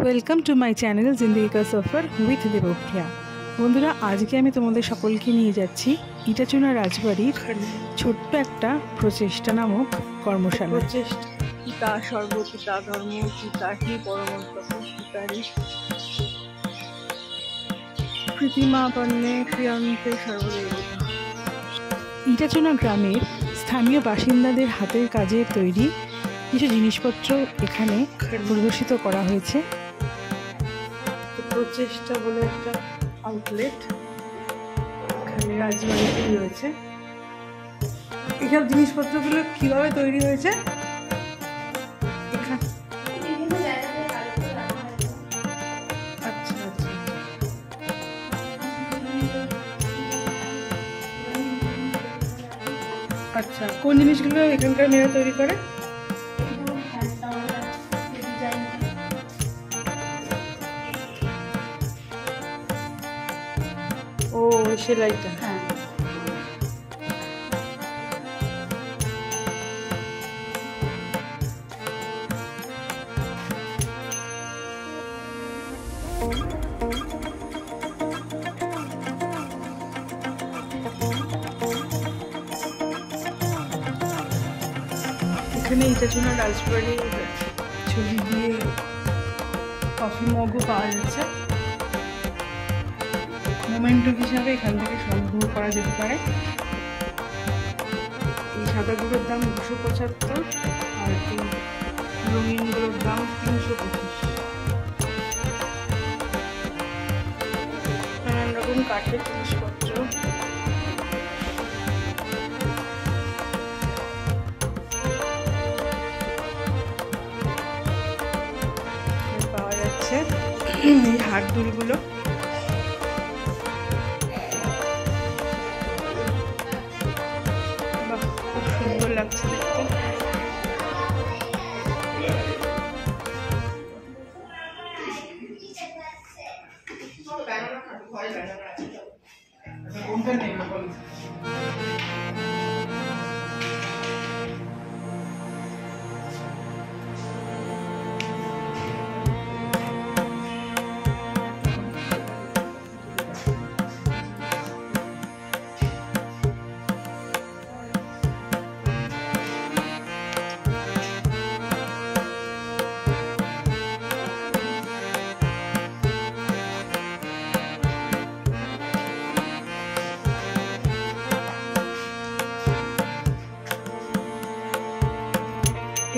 Welcome to my channel জিন্দেগি কা সফর with Debapriya. বন্ধুরা, আজকে আমি তোমাদের সকলকে নিয়ে যাচ্ছি ইটাচুনা রাজবাড়ির ছোট্ট একটা প্রচেষ্টা নামক কর্মশালা। প্রচেষ্টা পিতা সর্বপিতা ধর্ম পিতা হি পরমোত্তম পিতারি প্রীতিমাপন্নে ক্রিয়ন্তে সর্বদেবতা। ইটাচুনা গ্রামের স্থানীয় বাসিন্দাদের হাতের কাজের তৈরি কিছু জিনিসপত্র এখানে প্রদর্শিত করা হয়েছে। প্রচেষ্টা বলে একটা আউটলেট এখানে রাজবাড়িতে রয়েছে। এইসব জিনিসপত্রগুলো কিভাবে তৈরি হয়েছে এখানে? আচ্ছা আচ্ছা আচ্ছা, কোন জিনিসগুলো এখানকার মেয়েরা তৈরি করে? ও সেলাইটা। হ্যাঁ, এখানে ইটাচুনা রাজবাড়ির ছবি দিয়ে কফি মগও পাওয়া যাচ্ছে। মোমেন্টো হিসাবে এখান থেকে সংগ্রহ করা যেতে পারে। এই সাদাগুলোর দাম 275 আর এই রঙিনগুলোর দাম 325। নানান রকম কাঠের জিনিসপত্র, পাওয়া যাচ্ছে। এই হাত দুলগুলো খুব সুন্দর লাগছে দেখতে।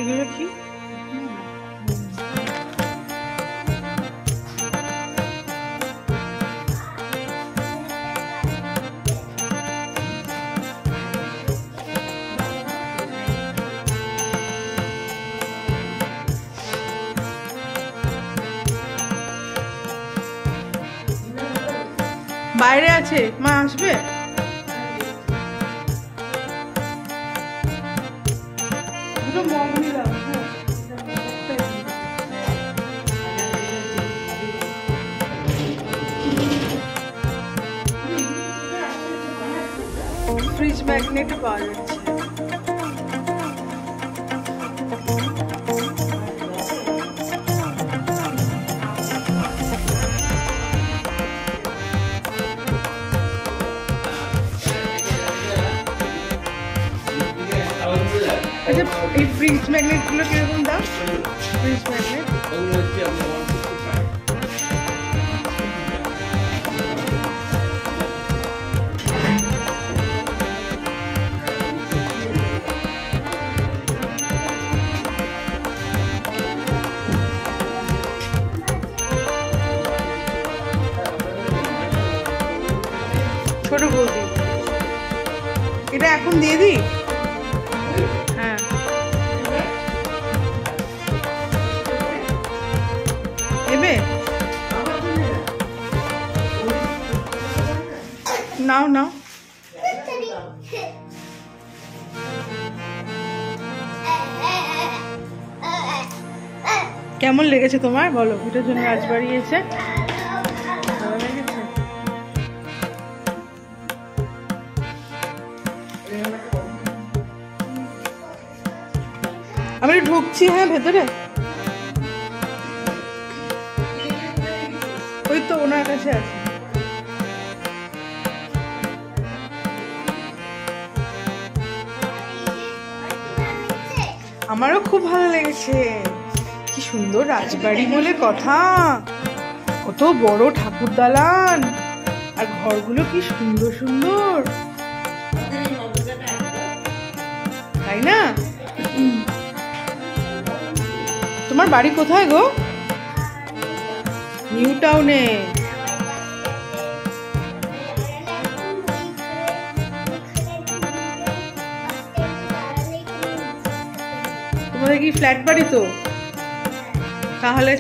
এগুলো কি? বাইরে আছে, মা আসবে? ফ্রিজ ম্যাগনেট পাওয়া যাচ্ছে। আচ্ছা, এই ফ্রিজ ম্যাগনেট গুলো কিরকম দাম? ফ্রিজ ম্যাগনেট ছোট বৌদি, এটা এখন দিয়ে দিই? হ্যাঁ, নেবে? নাও নাও। কেমন লেগেছে তোমার বলো? এটার জন্য রাজবাড়ি এসে ভালো লেগেছে? আমি ঢুকছি। হ্যাঁ, ভেতরে ওই তো ওনার কাছে আছে। আমারও খুব ভালো লেগেছে। কি সুন্দর রাজবাড়ি বলে কথা, কত বড় ঠাকুর দালান, আর ঘরগুলো কি সুন্দর সুন্দর, তাই না? তোমার বাড়ি কোথায় গো? নিউ টাউনে। তোমাদের কি ফ্ল্যাট বাড়ি? তো তাহলে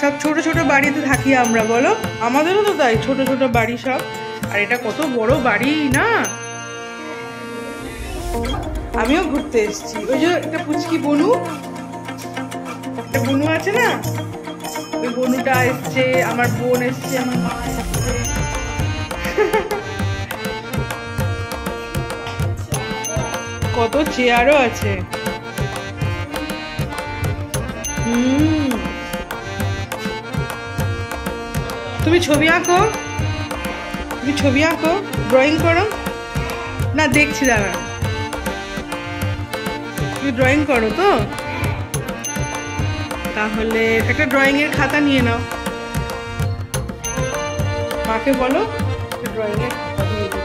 সব ছোট ছোট বাড়িতে থাকি আমরা, বলো? আমাদেরও তো তাই, ছোট ছোট বাড়ি সব। আর এটা কত বড় বাড়ি না? আমিও ঘুরতে এসেছি। ওই যে একটা পুচকি বনু, একটা বনু আছে না, ওই বনুটা এসছে, আমার বোন এসছে, আমার মা এসছে। কত চেয়ারও আছে। তুমি ছবি আঁকো? তুমি ছবি আঁকো, ড্রয়িং করো না? দেখছি, দাঁড়া। তুমি ড্রয়িং করো তো? তাহলে একটা ড্রয়িং এর খাতা নিয়ে নাও, মাকে বলো ড্রয়িং এর খাতা দিয়ে দিতে।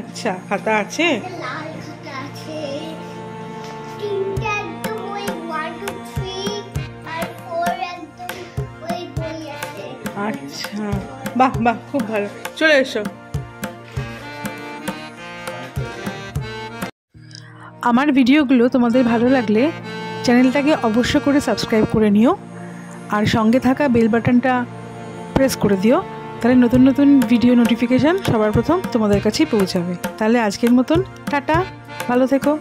আচ্ছা, খাতা আছে? আচ্ছা, বাহ বাহ, খুব ভালো। চলে এসো। আমার ভিডিওগুলো তোমাদের ভালো লাগলে চ্যানেলটাকে অবশ্য করে সাবস্ক্রাইব করে নিও, আর সঙ্গে থাকা বেল বাটনটা প্রেস করে দিও, তাহলে নতুন নতুন ভিডিও নোটিফিকেশান সবার প্রথম তোমাদের কাছেই পৌঁছাবে। তাহলে আজকের মতন টাটা, ভালো থেকো।